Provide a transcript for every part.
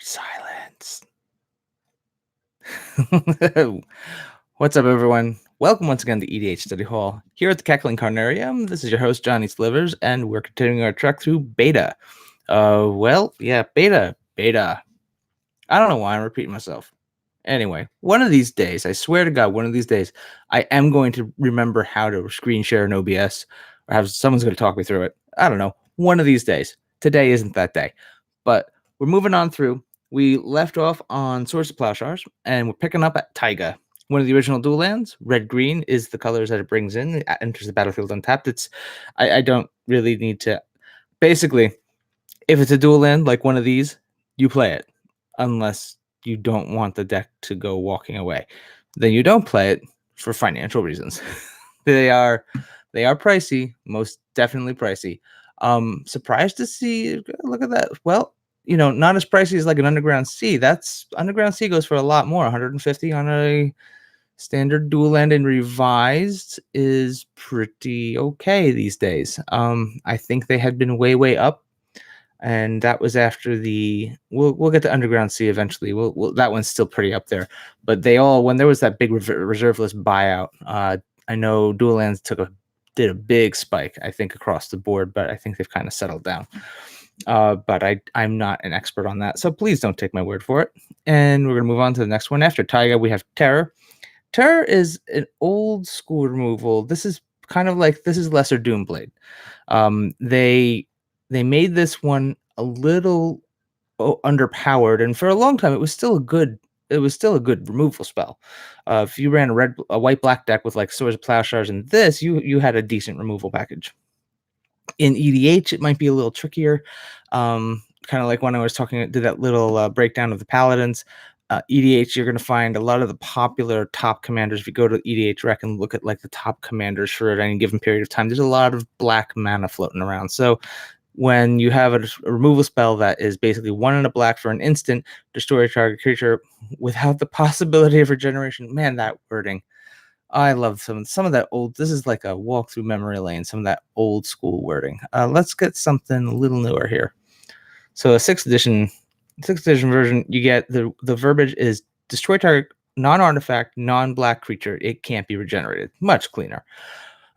Silence. What's up, everyone? Welcome once again to EDH Study Hall. Here at the Cackling Carnarium, this is your host, Johnny Slivers, and we're continuing our trek through Beta. Beta. I don't know why I'm repeating myself. Anyway, one of these days, I swear to God, one of these days, I am going to remember how to screen share in OBS, or have someone's going to talk me through it. I don't know. One of these days. Today isn't that day. But we're moving on through. We left off on Swords of Plowshares, and we're picking up at Taiga, one of the original dual lands. Red-green is the colors that it brings in. It enters the battlefield untapped. I don't really need to... Basically, if it's a dual land like one of these, you play it. Unless you don't want the deck to go walking away. Then you don't play it for financial reasons. They are pricey, most definitely pricey. Surprised to see, look at that. Well, you know, not as pricey as like an Underground Sea. That's Underground Sea goes for a lot more. 150 on a standard dual land, and revised is pretty okay these days. I think they had been way up, and that was after the we'll get to Underground Sea eventually. That one's still pretty up there, but they all, when there was that big reserve list buyout, I know dual lands did a big spike, I think, across the board, but I think they've kind of settled down. But I'm not an expert on that, so please don't take my word for it. And we're gonna move on to the next one. After Taiga, we have Terror. Terror is an old school removal. This is lesser Doomblade. They made this one a little underpowered, and for a long time it was still a good removal spell. If you ran a white black deck with like Swords of Plowshares and this, you had a decent removal package. In EDH, it might be a little trickier. Kind of like when I was did that little breakdown of the Paladins. EDH, you're going to find a lot of the popular top commanders. If you go to EDH Rec and look at like the top commanders for any given period of time, there's a lot of black mana floating around. So when you have a removal spell that is basically 1 and a black for an instant, destroy a target creature without the possibility of regeneration, man, that wording. I love some of that old. This is like a walk through memory lane, some of that old school wording. Let's get something a little newer here. So a 6th edition version, you get the verbiage is destroy target non-artifact, non-black creature. It can't be regenerated. Much cleaner.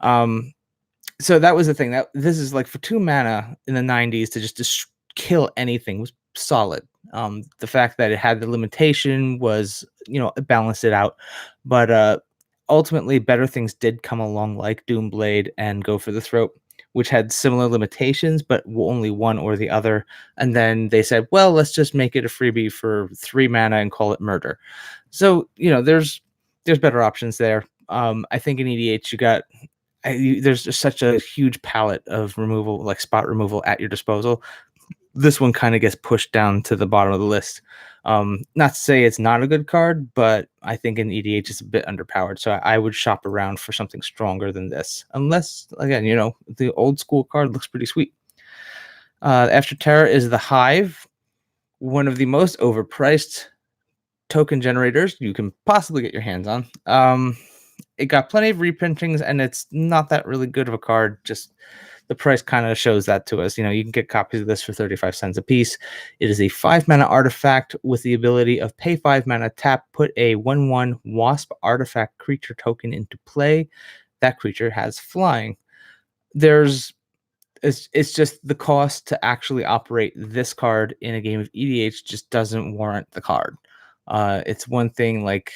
So that was the thing. That this is like for 2 mana in the 90s to just kill anything was solid. The fact that it had the limitation was, it balanced it out. But ultimately, better things did come along, like Doomblade and Go for the Throat, which had similar limitations, but only one or the other. And then they said, well, let's just make it a freebie for 3 mana and call it Murder. So, there's better options there. I think in EDH, there's just such a huge palette of removal, like spot removal at your disposal. This one kind of gets pushed down to the bottom of the list. Not to say it's not a good card, but I think in EDH it's a bit underpowered. So I would shop around for something stronger than this. Unless, again, the old school card looks pretty sweet. After Terror is the Hive, one of the most overpriced token generators you can possibly get your hands on. It got plenty of reprintings, and it's not that really good of a card. Just the price kind of shows that to us. You can get copies of this for 35 cents a piece. It is a 5-mana artifact with the ability of pay 5 mana, tap, put a 1/1 Wasp artifact creature token into play. That creature has flying. It's just the cost to actually operate this card in a game of EDH just doesn't warrant the card. It's one thing like,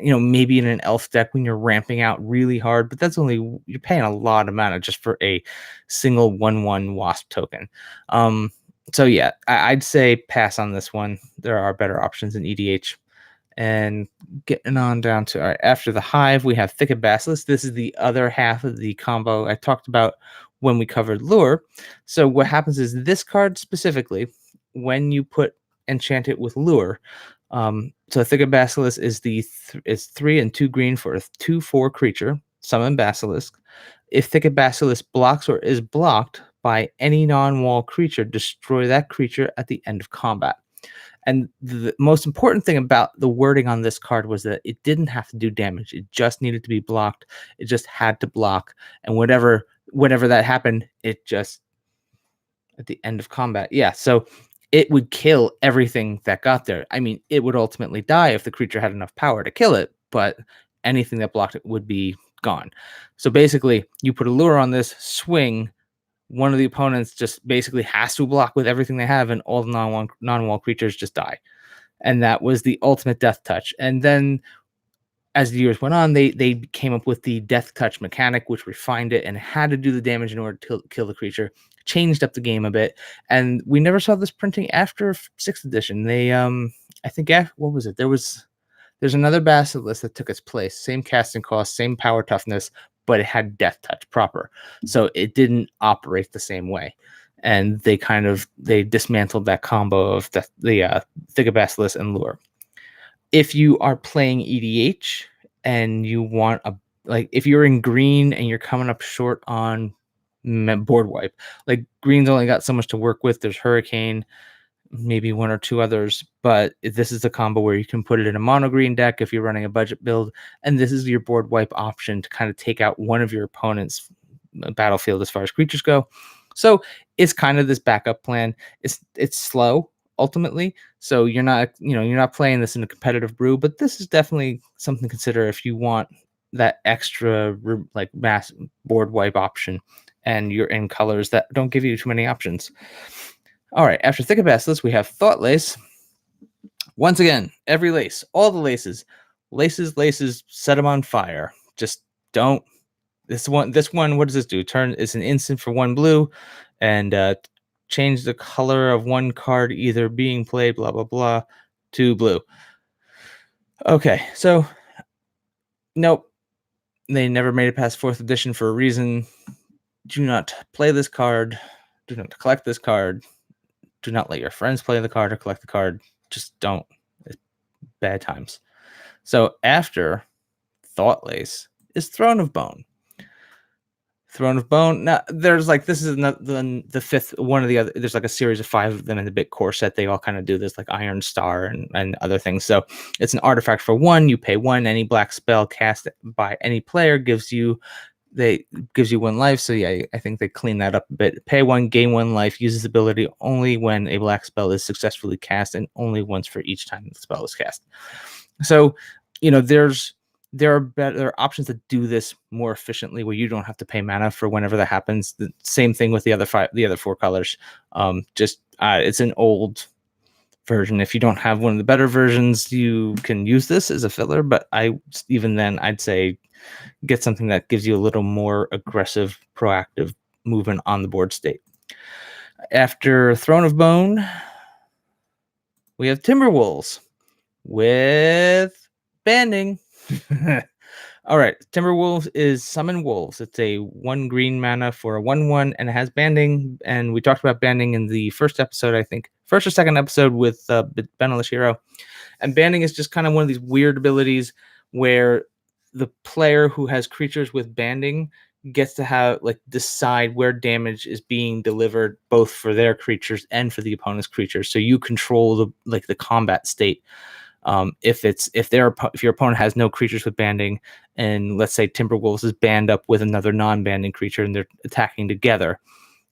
maybe in an elf deck when you're ramping out really hard, but you're paying a lot of mana just for a single 1/1 Wasp token. So yeah, I'd say pass on this one. There are better options in EDH. And getting on down to, all right, after the Hive, we have Thicket Basilisk. This is the other half of the combo I talked about when we covered Lure. So what happens is this card specifically, when you enchant it with Lure, so Thicket Basilisk is is 3 and 2 green for a 2/4 creature, summon Basilisk. If Thicket Basilisk blocks or is blocked by any non-wall creature, destroy that creature at the end of combat. And the most important thing about the wording on this card was that it didn't have to do damage. It just needed to be blocked. It just had to block. And whenever that happened, it just at the end of combat. Yeah, so it would kill everything that got there. I mean, it would ultimately die if the creature had enough power to kill it, but anything that blocked it would be gone. So basically, you put a lure on this, swing, one of the opponents just basically has to block with everything they have, and all the non-wall creatures just die. And that was the ultimate death touch. And then as the years went on, they came up with the death touch mechanic, which refined it and had to do the damage in order to kill the creature. Changed up the game a bit, and we never saw this printing after sixth edition. They I think what was it? There's another basilisk that took its place. Same casting cost, same power toughness, but it had death touch proper, so it didn't operate the same way. And they dismantled that combo of the Taiga basilisk and lure. If you are playing EDH and you want if you're in green and you're coming up short on board wipe, like green's only got so much to work with. There's Hurricane, maybe one or two others, but this is a combo where you can put it in a mono green deck if you're running a budget build, and this is your board wipe option to kind of take out one of your opponent's battlefield as far as creatures go. So it's kind of this backup plan. It's slow ultimately, so you're not playing this in a competitive brew, but this is definitely something to consider if you want that extra like mass board wipe option and you're in colors that don't give you too many options. All right, after Taiga basilisk, we have Thought Lace. Once again, every lace, all the laces, set them on fire. Just don't. This one, what does this do? It's an instant for 1 blue, and change the color of one card either being played, blah blah blah, to blue. Okay, so nope, they never made it past 4th edition for a reason. Do not play this card. Do not collect this card. Do not let your friends play the card or collect the card. Just don't. It's bad times. So after Thought Lace is Throne of Bone. Throne of Bone. Now there's this is the fifth one of the other. There's a series of 5 of them in the big core set. They all kind of do this, like Iron Star and other things. So it's an artifact for 1. You pay 1. Any black spell cast by any player gives you 1 life. So yeah, I think they clean that up a bit. Pay 1, gain 1 life. Uses ability only when a black spell is successfully cast, and only once for each time the spell is cast. So there are better options to do this more efficiently, where you don't have to pay mana for whenever that happens. The same thing with the other 4 colors. It's an old version. If you don't have one of the better versions, you can use this as a filler. But even then, I'd say get something that gives you a little more aggressive, proactive movement on the board state. After Throne of Bone, we have Timberwolves with banding. All right, Timberwolves is Summon Wolves. It's a 1 green mana for a 1/1, and it has banding. And we talked about banding in the first episode, I think, first or second episode with Ben Alishiro. And banding is just kind of one of these weird abilities where the player who has creatures with banding gets to have decide where damage is being delivered, both for their creatures and for the opponent's creatures. So you control the combat state. If your opponent has no creatures with banding, and let's say Timberwolves is banned up with another non-banding creature and they're attacking together,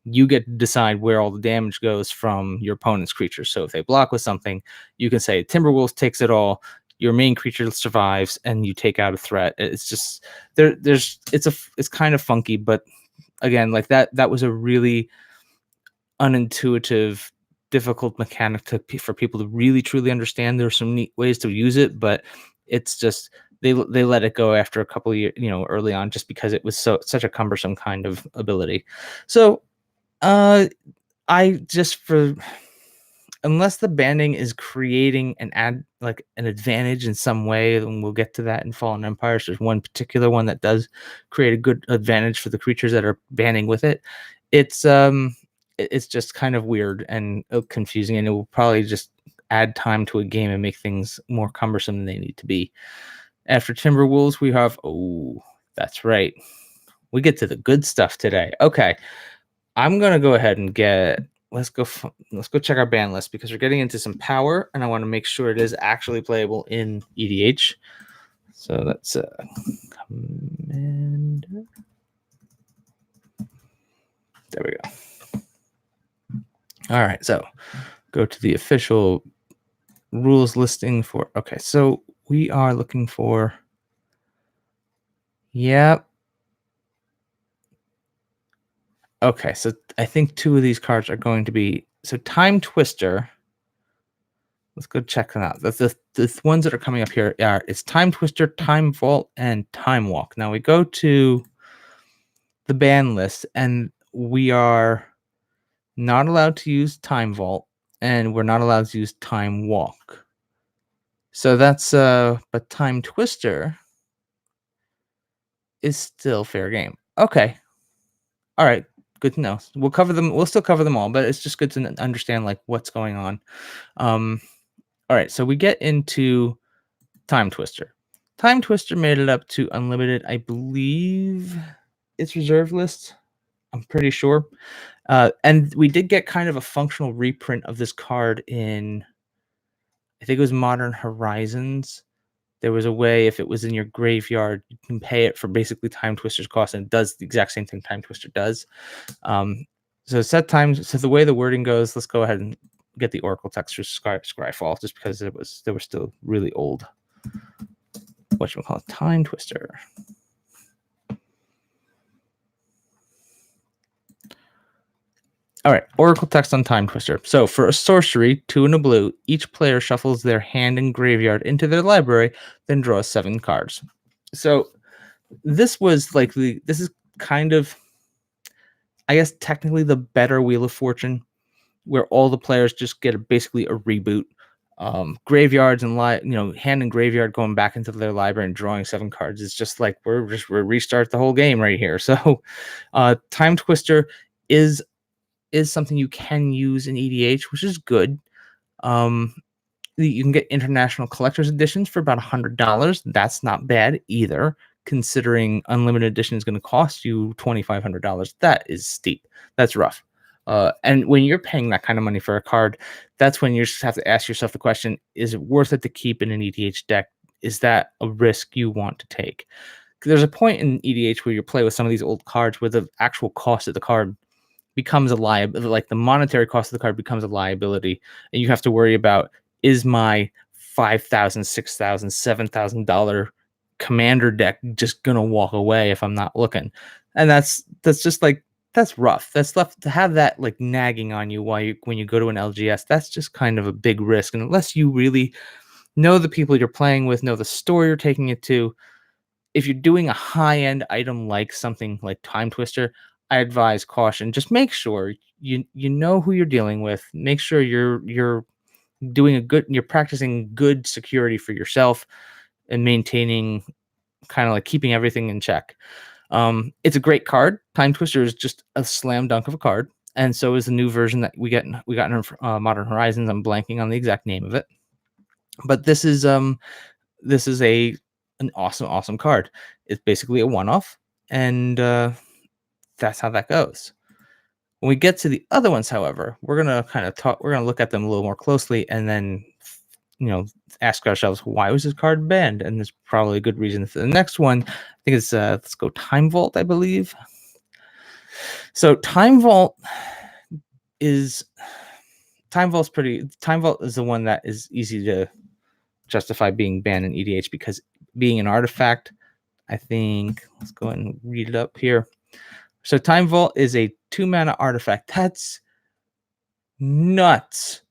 you get to decide where all the damage goes from your opponent's creatures. So if they block with something, you can say Timberwolves takes it all, your main creature survives, and you take out a threat. It's just it's kind of funky, but again, that was a really unintuitive, difficult mechanic for people to really truly understand. There's some neat ways to use it, but it's just they let it go after a couple of years, early on, just because it was such a cumbersome kind of ability. So unless the banding is creating an advantage in some way, and we'll get to that in Fallen Empires. There's one particular one that does create a good advantage for the creatures that are banding with it. It's just kind of weird and confusing, and it will probably just add time to a game and make things more cumbersome than they need to be. After Timberwolves, we have that's right, we get to the good stuff today. Okay, I'm gonna go ahead and let's go check our ban list, because we're getting into some power, and I want to make sure it is actually playable in EDH. So that's Commander. There we go. All right, so go to the official rules listing for. Okay, so we are looking for. Yep. Okay, so I think two of these cards are going to be so Time Twister. Let's go check them out. The ones that are coming up here are it's Time Twister, Time Vault, and Time Walk. Now we go to the ban list, and we are not allowed to use Time Vault, and we're not allowed to use Time Walk. So that's but Time Twister is still fair game. Okay. All right. Good to know. We'll cover them. We'll still cover them all, but it's just good to understand like what's going on. All right. So we get into Time Twister. Time Twister made it up to unlimited. I believe it's reserve list. I'm pretty sure. And we did get kind of a functional reprint of this card in, I think it was Modern Horizons. There was a way if it was in your graveyard, you can pay it for basically Time Twister's cost, and it does the exact same thing Time Twister does. So set times. So the way the wording goes, let's go ahead and get the Oracle text for Scryfall, just because they were still really old. What should we call it? Time Twister. All right, Oracle text on Time Twister. So for a sorcery, 2 and a blue, each player shuffles their hand and graveyard into their library, then draws 7 cards. So this was like this is kind of, I guess technically the better Wheel of Fortune, where all the players just get basically a reboot. Graveyards and hand and graveyard going back into their library and drawing 7 cards is just like we're restart the whole game right here. So Time Twister is something you can use in EDH, which is good. You can get international collector's editions for about $100. That's not bad either, considering unlimited edition is going to cost you $2,500. That is steep. That's rough. And when you're paying that kind of money for a card, that's when you just have to ask yourself the question, is it worth it to keep in an EDH deck? Is that a risk you want to take? There's a point in EDH where you play with some of these old cards where the actual cost of the card becomes a liability, like the monetary cost of the card becomes a liability, and you have to worry about, is my $5,000, $6,000, $7,000 commander deck just gonna walk away if I'm not looking? And that's just like, that's rough. That's left to have that like nagging on you when you go to an LGS. That's just kind of a big risk, and unless you really know the people you're playing with, know the store you're taking it to, if you're doing a high-end item like something like Time Twister, I advise caution. Just make sure you know who you're dealing with. Make sure you're you're practicing good security for yourself and maintaining kind of like keeping everything in check. It's a great card. Time Twister is just a slam dunk of a card, and so is the new version that we got in Modern Horizons. I'm blanking on the exact name of it, but this is an awesome card. It's basically a one-off, and that's how that goes. When we get to the other ones, however, we're gonna look at them a little more closely, and then ask ourselves, why was this card banned? And there's probably a good reason. For the next one, I think it's let's go Time Vault, I believe. So Time Vault is the one that is easy to justify being banned in EDH, because being an artifact, I think, let's go ahead and read it up here. So Time Vault is a 2-mana artifact. That's nuts.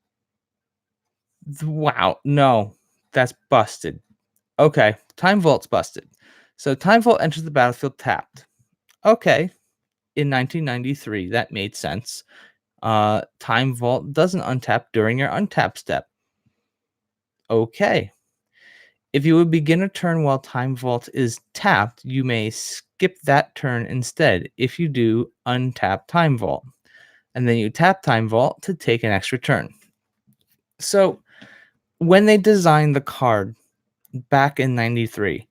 Wow. No, that's busted. Okay. Time Vault's busted. So Time Vault enters the battlefield tapped. Okay. In 1993, that made sense. Time Vault doesn't untap during your untap step. Okay. If you would begin a turn while Time Vault is tapped, you may skip that turn instead. If you do, untap Time Vault, and then you tap Time Vault to take an extra turn. So when they designed the card back in 93,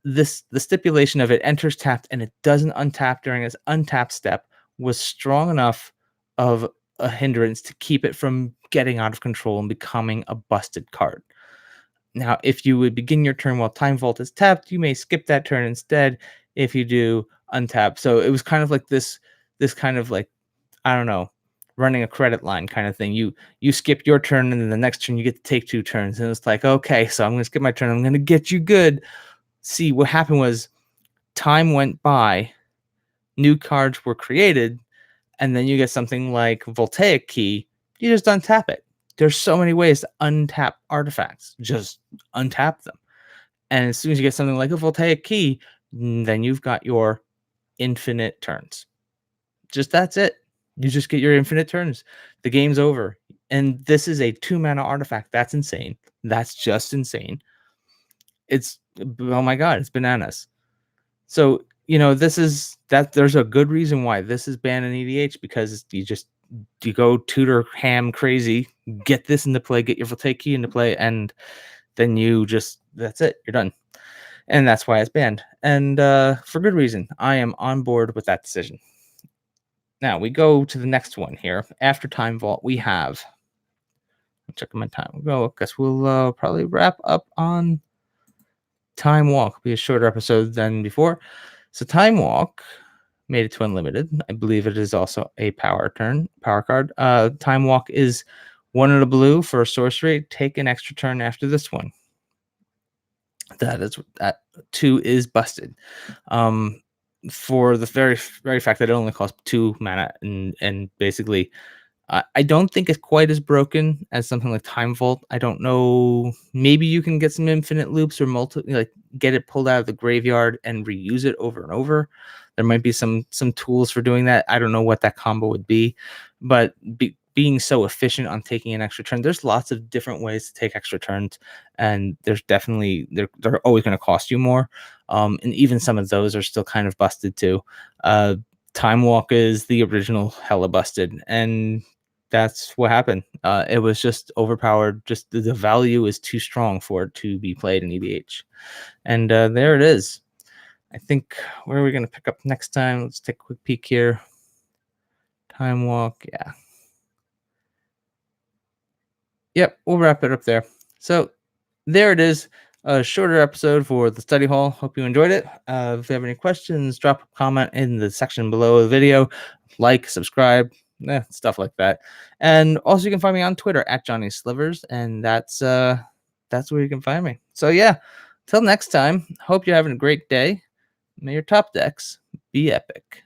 the stipulation of it enters tapped and it doesn't untap during its untap step was strong enough of a hindrance to keep it from getting out of control and becoming a busted card. Now, if you would begin your turn while Time Vault is tapped, you may skip that turn instead. If you do, untap. So it was kind of like this kind of like, I don't know, running a credit line kind of thing. You skip your turn, and then the next turn you get to take 2 turns, and it's like, okay, so I'm gonna skip my turn. I'm gonna get you good. See, what happened was time went by, new cards were created, and then you get something like Voltaic Key. You just untap it. There's so many ways to untap artifacts. Just untap them. And as soon as you get something like a Voltaic Key, then you've got your infinite turns. Just that's it. You just get your infinite turns. The game's over. And this is a 2 mana artifact. That's insane. That's just insane. It's oh my god, it's bananas. So, this is that there's a good reason why this is banned in EDH, because you go tutor ham crazy, get this into play, get your Voltaic Key into play, and then that's it. You're done. And that's why it's banned. And for good reason. I am on board with that decision. Now we go to the next one here. After Time Vault, we have. Check my time. I guess we'll probably wrap up on Time Walk. It'll be a shorter episode than before. So Time Walk made it to unlimited. I believe it is also a power card. Time Walk is 1 in a blue for a sorcery. Take an extra turn after this one. That 2 is busted. For the very very fact that it only costs 2 mana, and basically I don't think it's quite as broken as something like Time Vault. I don't know. Maybe you can get some infinite loops or get it pulled out of the graveyard and reuse it over and over. There might be some tools for doing that. I don't know what that combo would be, but being so efficient on taking an extra turn, there's lots of different ways to take extra turns, and there's definitely they're always going to cost you more. And even some of those are still kind of busted too. Time Walk is the original hella busted, and that's what happened. It was just overpowered. Just the value is too strong for it to be played in EDH. And there it is. I think, where are we going to pick up next time? Let's take a quick peek here. Time Walk, yeah. Yep, we'll wrap it up there. So there it is. A shorter episode for the study hall. Hope you enjoyed it. If you have any questions, drop a comment in the section below the video. Like, subscribe, stuff like that. And also, you can find me on Twitter at Johnny Slivers, and that's where you can find me. So yeah, till next time. Hope you're having a great day. May your top decks be epic.